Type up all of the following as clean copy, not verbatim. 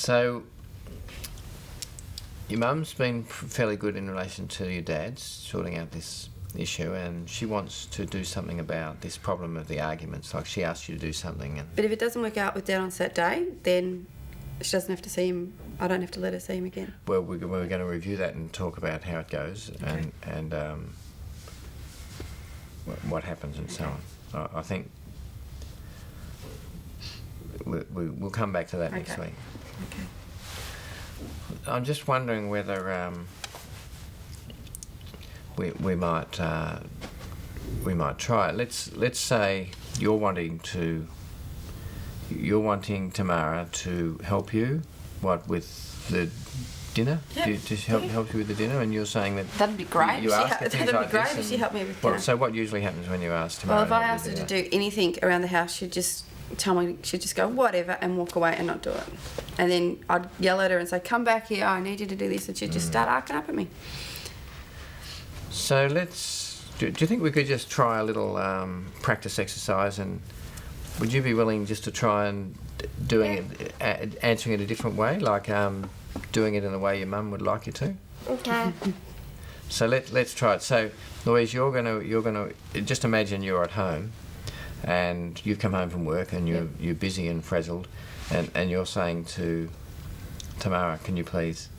So, your mum's been fairly good in relation to your dad's sorting out this issue, and she wants to do something about this problem of the arguments. Like, she asked you to do something. But if it doesn't work out with Dad on Saturday, then she doesn't have to see him. I don't have to let her see him again. Well, we're going to review that and talk about how it goes, Okay. and what happens and so on. I think we'll come back to that next week. Okay. I'm just wondering whether we might try it. Let's say you're wanting Tamara to help you with the dinner. Yep. To help you with the dinner, and you're saying that That'd be great. You ask her things That'd like be great this if she helped me with Well, dinner. so what usually happens when you ask Tamara? Well, if I to help asked her you to with dinner? do anything around the house, she'd just tell me, she'd just go, whatever, and walk away and not do it. And then I'd yell at her and say, come back here, I need you to do this. And she'd just start arcing up at me. So do you think we could just try a little practice exercise, and would you be willing just to try and answering it a different way, like doing it in the way your mum would like you to? Okay. So let's try it. So Louise, you're gonna just imagine you're at home, and you've come home from work, and you're busy and frazzled, and you're saying to Tamara, can you please,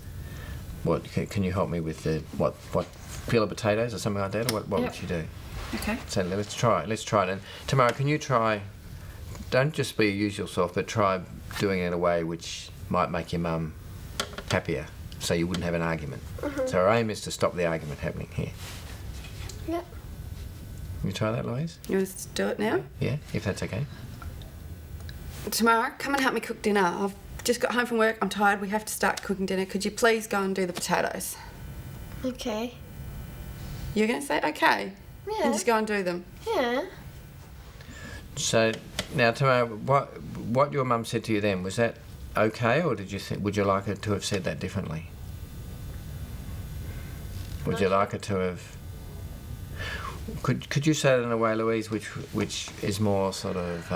can you help me with the peel of potatoes or something like that, or what would you do? Okay. So let's try it. And Tamara, can you try? Don't just be your usual self, but try doing it in a way which might make your mum happier, so you wouldn't have an argument. So our aim is to stop the argument happening here. Yep. Can you try that, Louise? You want us to do it now? Yeah, if that's okay. Tamara, come and help me cook dinner. I've just got home from work. I'm tired. We have to start cooking dinner. Could you please go and do the potatoes? Okay. You're going to say okay? Yeah. And just go and do them? Yeah. So now, Tamara, what your mum said to you then, was that okay, or would you like her to have said that differently? Would you like her to have? Could you say it in a way, Louise, which is more sort of?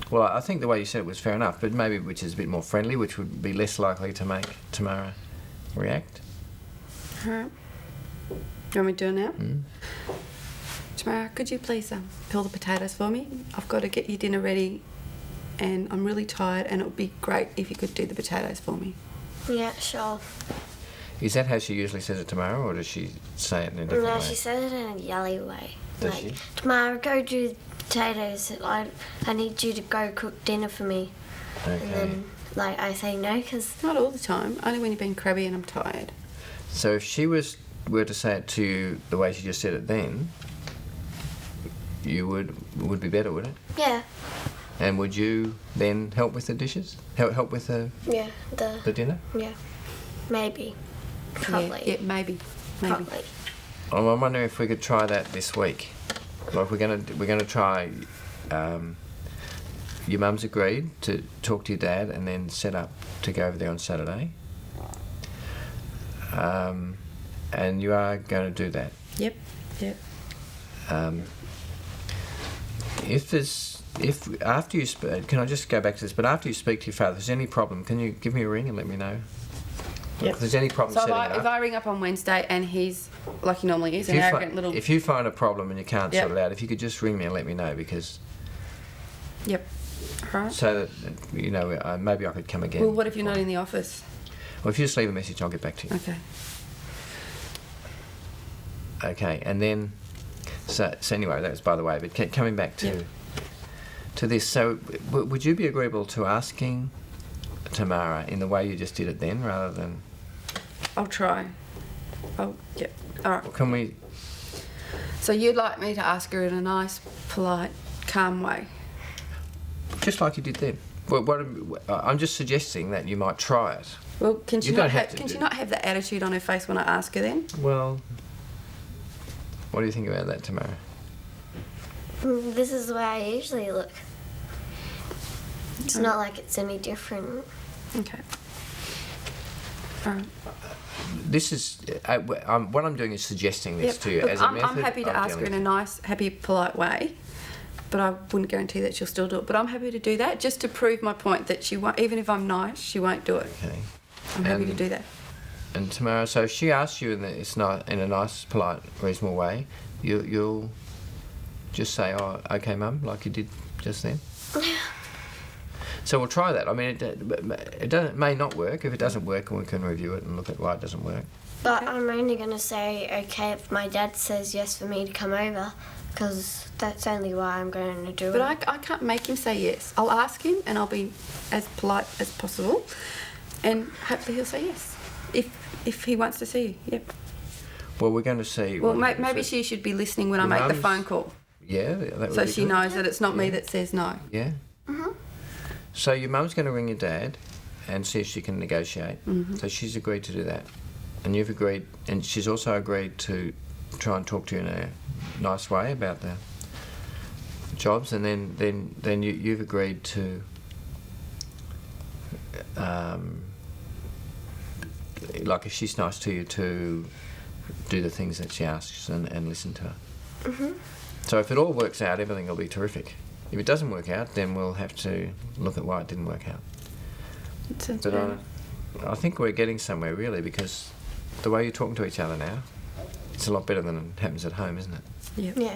Well, I think the way you said it was fair enough, but maybe which is a bit more friendly, which would be less likely to make Tamara react. All right. You want me to do it now? Mm. Tamara, could you please peel the potatoes for me? I've got to get your dinner ready, and I'm really tired, and it would be great if you could do the potatoes for me. Yeah, sure. Is that how she usually says it, Tamara, or does she say it in a different way? No, she says it in a yelly way. Does like, she? Tamara, go do the potatoes. I need you to go cook dinner for me. Okay. And then, I say no because... Not all the time, only when you're being crabby and I'm tired. So if she were to say it to you the way she just said it then, would be better, would it? Yeah. And would you then help with the dishes? Help with the dinner? Yeah. Maybe. Probably. Yeah, maybe. Probably. I'm wondering if we could try that this week. Like we're gonna try. Your mum's agreed to talk to your dad and then set up to go over there on Saturday. And you are going to do that. Yep. If after you can I just go back to this? But after you speak to your father, if there's any problem, can you give me a ring and let me know? Yep. If there's any problem So setting it if up. I ring up on Wednesday and he's, like he normally is, an arrogant little... If you find a problem and you can't Yep. sort it out, if you could just ring me and let me know, because Yep. All right. so that maybe I could come again. Well, what if you're not in the office? Well, if you just leave a message, I'll get back to you. Okay. Okay, and then so anyway, that was by the way. But coming back to this, so would you be agreeable to asking Tamara in the way you just did it then, rather than? I'll try. Yep. All right. Can we? So you'd like me to ask her in a nice, polite, calm way? Just like you did then. I'm just suggesting that you might try it. Well, can she You not don't have have? to Can do- she not have that attitude on her face when I ask her then? Well, what do you think about that, Tamara? This is the way I usually look. It's not like it's any different. Okay. All right. This is what I'm doing is suggesting this Yep. to you Look, as a I'm method. happy to of ask her in dealing- a nice, happy, polite way. but I wouldn't guarantee that she'll still do it. But I'm happy to do that just to prove my point that she won't, even if I'm nice, she won't do it. Okay. I'm happy to do that. And Tamara, so if she asks you in a nice, polite, reasonable way, you'll just say, "Oh, okay, Mum," like you did just then. So we'll try that. I mean, it may not work. If it doesn't work, we can review it and look at why it doesn't work. But I'm only going to say okay if my dad says yes for me to come over, because that's only why I'm going to do But it. I can't make him say yes. I'll ask him and I'll be as polite as possible, and hopefully he'll say yes if he wants to see you. Yep. Well, we're going to see. Well, maybe she should be listening when I Your make the mum's- phone call, Yeah, that would so be she good. knows that it's not me that says no. Yeah. So your mum's going to ring your dad and see if she can negotiate. So she's agreed to do that, and you've agreed, and she's also agreed to try and talk to you in a nice way about the jobs, and then you've agreed to like if she's nice to you, to do the things that she asks and listen to her. So if it all works out, everything will be terrific. If it doesn't work out, then we'll have to look at why it didn't work out. It sounds But fair. I think we're getting somewhere, really, because the way you're talking to each other now, it's a lot better than happens at home, isn't it? Yep. Yeah.